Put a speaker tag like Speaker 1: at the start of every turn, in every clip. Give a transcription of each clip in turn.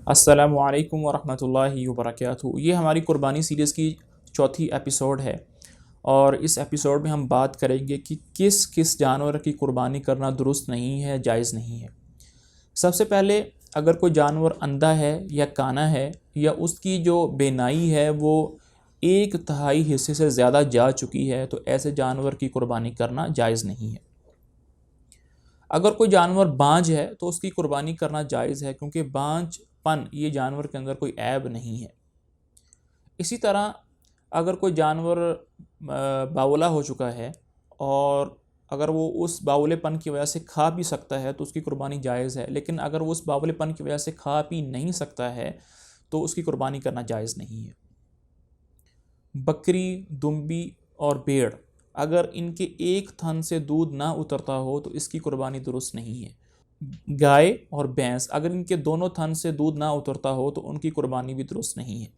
Speaker 1: अस्सलामु अलैकुम वरहमतुल्लाहि वबरकातुहू। ये हमारी कुर्बानी सीरीज़ की चौथी एपिसोड है और इस एपिसोड में हम बात करेंगे कि किस किस जानवर की कुर्बानी करना दुरुस्त नहीं है, जायज़ नहीं है। सबसे पहले, अगर कोई जानवर अंधा है या काना है या उसकी जो बेनाई है वो 1/3 हिस्से से ज़्यादा जा चुकी है, तो ऐसे जानवर की कुर्बानी करना जायज़ नहीं है। अगर कोई जानवर बांझ है तो उसकी कुर्बानी करना जायज़ है, क्योंकि बांझपन ये जानवर के अंदर कोई ऐब नहीं है। इसी तरह अगर कोई जानवर बावला हो चुका है और अगर वो उस बावलेपन की वजह से खा पी सकता है तो उसकी कुर्बानी जायज़ है, लेकिन अगर वो उस बावलेपन की वजह से खा पी नहीं सकता है तो उसकी कुर्बानी करना जायज़ नहीं है। बकरी, दुम्बी और भेड़, अगर इनके एक थन से दूध ना उतरता हो तो इसकी कुर्बानी दुरुस्त नहीं है। गाय और भैंस, अगर इनके दोनों थन से दूध ना उतरता हो तो उनकी कुर्बानी भी दुरुस्त नहीं है।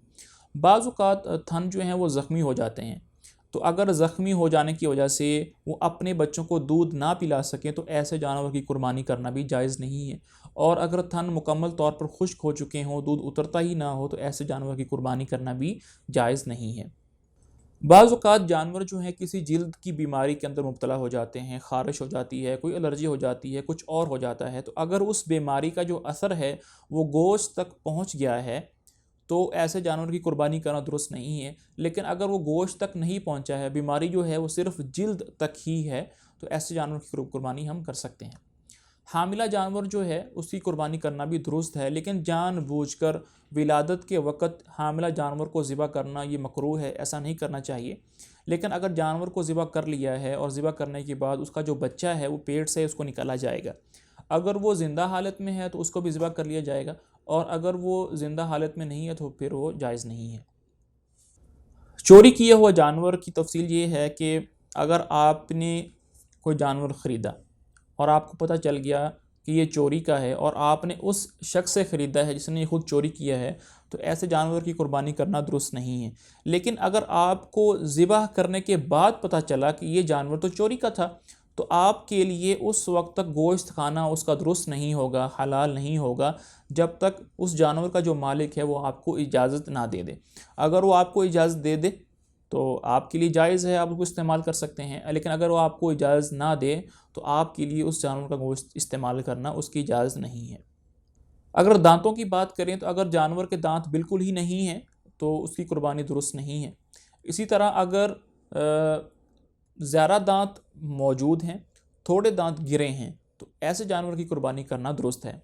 Speaker 1: बाज़ औक़ात थन जो हैं वो ज़ख्मी हो जाते हैं, तो अगर ज़ख्मी हो जाने की वजह से वो अपने बच्चों को दूध ना पिला सकें तो ऐसे जानवर की कुर्बानी करना भी जायज़ नहीं है। और अगर थन मुकम्मल तौर पर खुश्क हो चुके हों, दूध उतरता ही ना हो, तो ऐसे जानवर की कुर्बानी करना भी जायज़ नहीं है। बाज़ औक़ात जानवर जो हैं किसी जिल्द की बीमारी के अंदर मुब्तला हो जाते हैं, ख़ारिश हो जाती है, कोई एलर्जी हो जाती है, कुछ और हो जाता है, तो अगर उस बीमारी का जो असर है वो गोश्त तक पहुंच गया है तो ऐसे जानवर की कुर्बानी करना दुरुस्त नहीं है। लेकिन अगर वो गोश्त तक नहीं पहुंचा है, बीमारी जो है वो सिर्फ जिल्द तक ही है, तो ऐसे जानवर की कुर्बानी हम कर सकते हैं। हामिला जानवर जो है उसकी कुर्बानी करना भी दुरुस्त है, लेकिन जानबूझकर विलादत के वक़्त हामिला जानवर को ज़िबा करना ये मकरूह है, ऐसा नहीं करना चाहिए। लेकिन अगर जानवर को ज़िबा कर लिया है और ज़िबा करने के बाद उसका जो बच्चा है वो पेट से उसको निकाला जाएगा, अगर वो ज़िंदा हालत में है तो उसको भी ज़िबा कर लिया जाएगा, और अगर वो ज़िंदा हालत में नहीं है तो फिर वो जायज़ नहीं है। चोरी किया हुआ जानवर की तफसील ये है कि अगर आपने कोई जानवर ख़रीदा और आपको पता चल गया कि ये चोरी का है और आपने उस शख्स से ख़रीदा है जिसने खुद चोरी किया है, तो ऐसे जानवर की कुर्बानी करना दुरुस्त नहीं है। लेकिन अगर आपको ज़िबह करने के बाद पता चला कि ये जानवर तो चोरी का था, तो आपके लिए उस वक्त तक गोश्त खाना उसका दुरुस्त नहीं होगा, हलाल नहीं होगा, जब तक उस जानवर का जो मालिक है वो आपको इजाज़त ना दे दे। अगर वो आपको इजाज़त दे दे तो आपके लिए जायज़ है, आप उसको इस्तेमाल कर सकते हैं, लेकिन अगर वो आपको इजाज़त ना दे तो आपके लिए उस जानवर का गोश्त इस्तेमाल करना उसकी इजाज़त नहीं है। अगर दांतों की बात करें तो अगर जानवर के दांत बिल्कुल ही नहीं हैं तो उसकी कुर्बानी दुरुस्त नहीं है। इसी तरह अगर ज़्यादा दांत मौजूद हैं, थोड़े दांत गिरे हैं, तो ऐसे जानवर की कुर्बानी करना दुरुस्त है।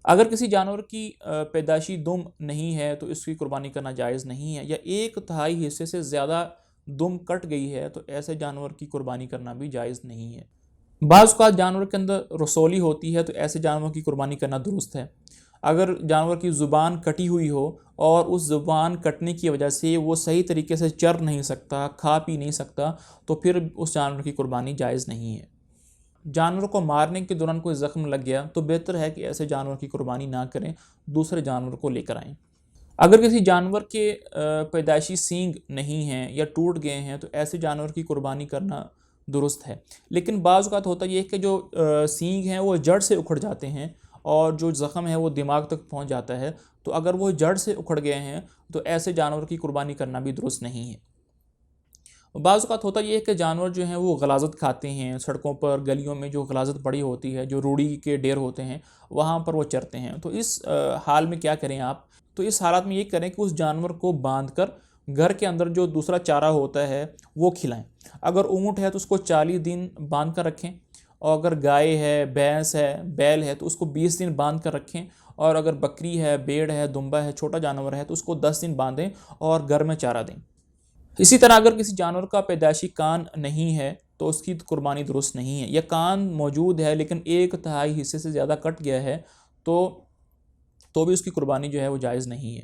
Speaker 1: अगर किसी जानवर की पैदाइशी दुम नहीं है तो इसकी कुर्बानी करना जायज़ नहीं है, या 1/3 हिस्से से ज़्यादा दुम कट गई है तो ऐसे जानवर की कुर्बानी करना भी जायज़ नहीं है। बाज़ औक़ात जानवर के अंदर रसौली होती है तो ऐसे जानवर की कुर्बानी करना दुरुस्त है। अगर जानवर की ज़ुबान कटी हुई हो और उस ज़ुबान कटने की वजह से वो सही तरीके से चर नहीं सकता, खा पी नहीं सकता, तो फिर उस जानवर की कुर्बानी जायज़ नहीं है। जानवर को मारने के दौरान कोई ज़ख्म लग गया तो बेहतर है कि ऐसे जानवर की कुर्बानी ना करें, दूसरे जानवर को लेकर आएँ। अगर किसी जानवर के पैदाइशी सींग नहीं हैं या टूट गए हैं तो ऐसे जानवर की कुर्बानी करना दुरुस्त है। लेकिन बाज़ औक़ात होता ये है कि जो सींग हैं वो जड़ से उखड़ जाते हैं और जो ज़ख़म है वो दिमाग तक पहुँच जाता है, तो अगर वो जड़ से उखड़ गए हैं तो ऐसे जानवर की कुर्बानी करना भी दुरुस्त नहीं है। बाज़ औक़ात होता ये है कि जानवर जो हैं वो गलाज़त खाते हैं, सड़कों पर गलियों में जो गलाज़त पड़ी होती है, जो रूढ़ी के ढेर होते हैं वहाँ पर वो चरते हैं। तो इस हाल में क्या करें आप? तो इस हालात में ये करें कि उस जानवर को बांध कर घर के अंदर जो दूसरा चारा होता है वो खिलाएं। अगर ऊँट है तो उसको 40 दिन बांध कर रखें, और अगर गाय है, भैंस है, बैल है तो उसको 20 दिन बांध कर रखें, और अगर बकरी है, भेड़ है, दुम्बा है, छोटा जानवर है तो उसको 10 दिन बांधें और घर में चारा दें। इसी तरह अगर किसी जानवर का पैदाइशी कान नहीं है तो उसकी कुर्बानी दुरुस्त नहीं है, या कान मौजूद है लेकिन 1/3 हिस्से से ज़्यादा कट गया है तो भी उसकी कुर्बानी जो है वो जायज़ नहीं है।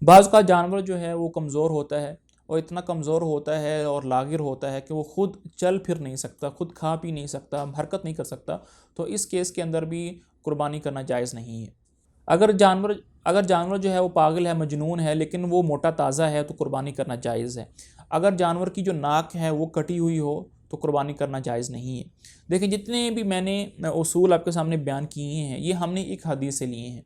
Speaker 1: बाज़ का जानवर जो है वो कमज़ोर होता है, और इतना कमज़ोर होता है और लागिर होता है कि वो ख़ुद चल फिर नहीं सकता, खुद खा पी नहीं सकता, हरकत नहीं कर सकता, तो इस केस के अंदर भी कुर्बानी करना जायज़ नहीं है। अगर जानवर जो है वो पागल है, मजनून है, लेकिन वो मोटा ताज़ा है तो कुर्बानी करना जायज़ है। अगर जानवर की जो नाक है वो कटी हुई हो तो कुर्बानी करना जायज़ नहीं है। देखिए, जितने भी मैंने उसूल आपके सामने बयान किए हैं ये हमने एक हदीस से लिए हैं,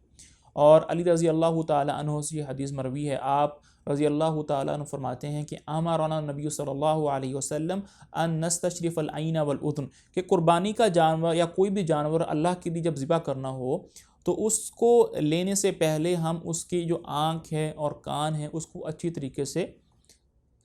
Speaker 1: और अली रज़ी अल्लाह ताला अन्हु से हदीस मरवी है, आप रज़ी अल्लाह ताला अन्हु फरमाते हैं कि अमरना नबी सल्लल्लाहु अलैहि वसल्लम अन नस्तशरिफ़ल ऐन वल उज़ुन, कि कुर्बानी का जानवर या कोई भी जानवर अल्लाह के लिए जब ज़िबा करना हो तो उसको लेने से पहले हम उसकी जो आँख है और कान है उसको अच्छी तरीके से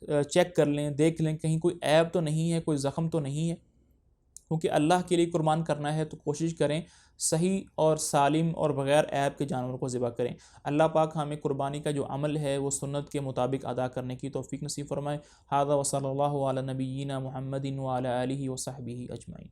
Speaker 1: चेक कर लें, देख लें कहीं कोई ऐब तो नहीं है, कोई ज़ख़म तो नहीं है। क्योंकि अल्लाह के लिए कुर्बान करना है तो कोशिश करें सही और सालिम और बग़ैर ऐब के जानवर को ज़िबा करें। अल्लाह पाक हमें कुर्बानी का जो अमल है वो सुन्नत के मुताबिक अदा करने की तौफ़ीक़ नसीब फ़रमाए। हाज़ा व सल्लल्लाहु अला नबिय्यिना मुहम्मदिन व अला आलिहि व सहबिही अजमईन।